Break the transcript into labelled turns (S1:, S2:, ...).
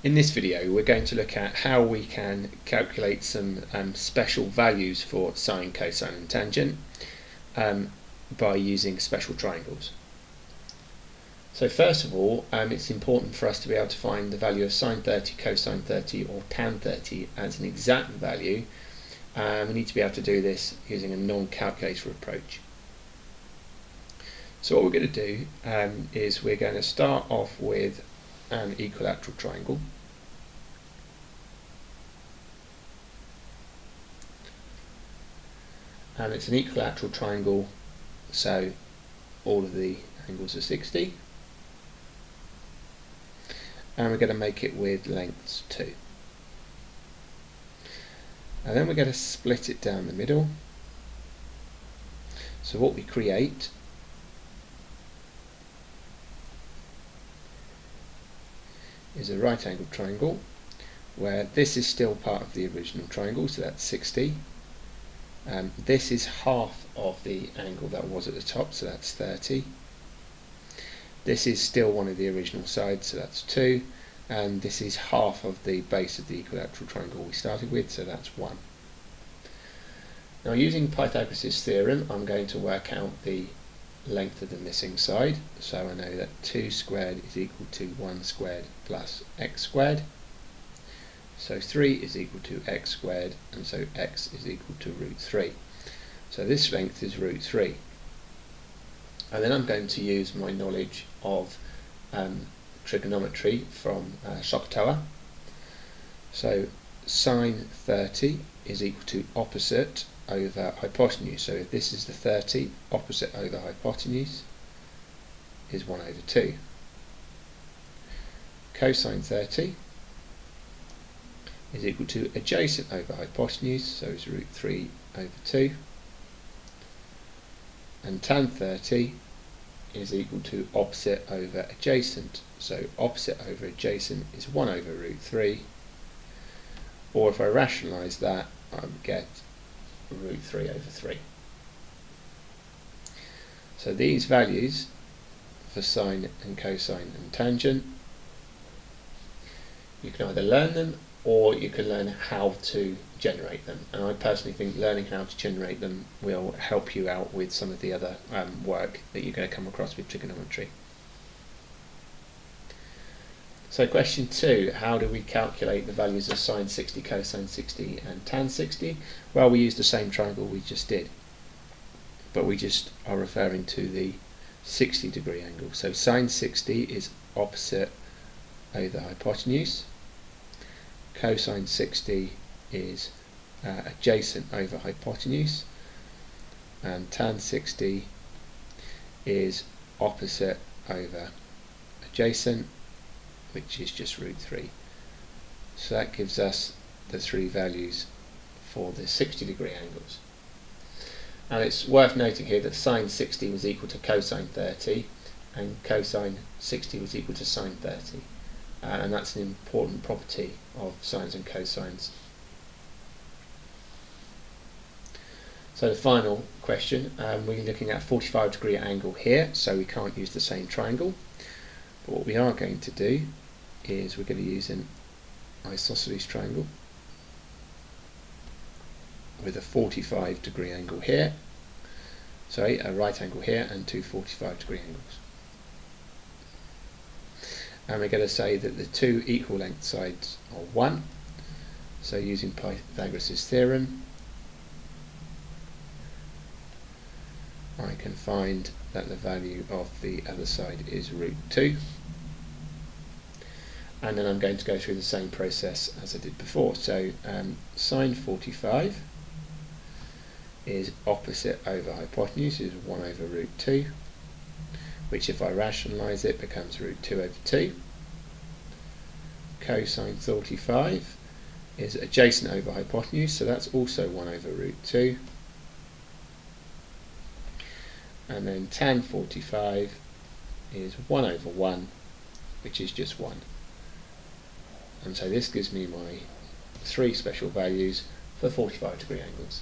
S1: In this video we're going to look at how we can calculate some special values for sine, cosine and tangent by using special triangles. So first of all, it's important for us to be able to find the value of sine 30, cosine 30 or tan 30 as an exact value. We need to be able to do this using a non-calculator approach. So what we're going to do is we're going to start off with an equilateral triangle. And it's an equilateral triangle, so all of the angles are 60. And we're going to make it with lengths 2. And then we're going to split it down the middle. So what we create is a right angled triangle where this is still part of the original triangle, so that's 60. This is half of the angle that was at the top, so that's 30. This is still one of the original sides, so that's 2. And this is half of the base of the equilateral triangle we started with, so that's 1. Now using Pythagoras' theorem, I'm going to work out the length of the missing side. So I know that 2 squared is equal to 1 squared plus x squared. So 3 is equal to x squared, and so x is equal to root 3. So this length is root 3. And then I'm going to use my knowledge of trigonometry from SOHCAHTOA. So sine 30 is equal to opposite over hypotenuse. So if this is the 30, opposite over hypotenuse is 1 over 2. Cosine 30 is equal to adjacent over hypotenuse, so it's root 3 over 2. And tan 30 is equal to opposite over adjacent, so opposite over adjacent is 1 over root 3, or if I rationalise that, I would get root 3 over 3. So these values for sine and cosine and tangent, you can either learn them or you can learn how to generate them, and I personally think learning how to generate them will help you out with some of the other work that you're going to come across with trigonometry. So question 2, how do we calculate the values of sine 60, cosine 60 and tan 60? Well, we use the same triangle we just did, but we just are referring to the 60 degree angle. So sine 60 is opposite over hypotenuse, cosine 60 is adjacent over hypotenuse, and tan 60 is opposite over adjacent, which is just root 3. So that gives us the 3 values for the 60 degree angles. And it's worth noting here that sine 60 was equal to cosine 30 and cosine 60 was equal to sine 30. And that's an important property of sines and cosines. So the final question, we're looking at a 45 degree angle here, so we can't use the same triangle. But what we are going to do is we're going to use an isosceles triangle with a 45 degree angle here, sorry, a right angle here and 2 45 degree angles. And we're going to say that the 2 equal length sides are 1. So using Pythagoras' theorem, I can find that the value of the other side is root 2. And then I'm going to go through the same process as I did before. So sine 45 is opposite over hypotenuse, is 1 over root 2, which if I rationalise it becomes root 2 over 2. Cosine 35 is adjacent over hypotenuse, so that's also 1 over root 2. And then tan 45 is 1 over 1, which is just 1. And so this gives me my 3 special values for 45 degree angles.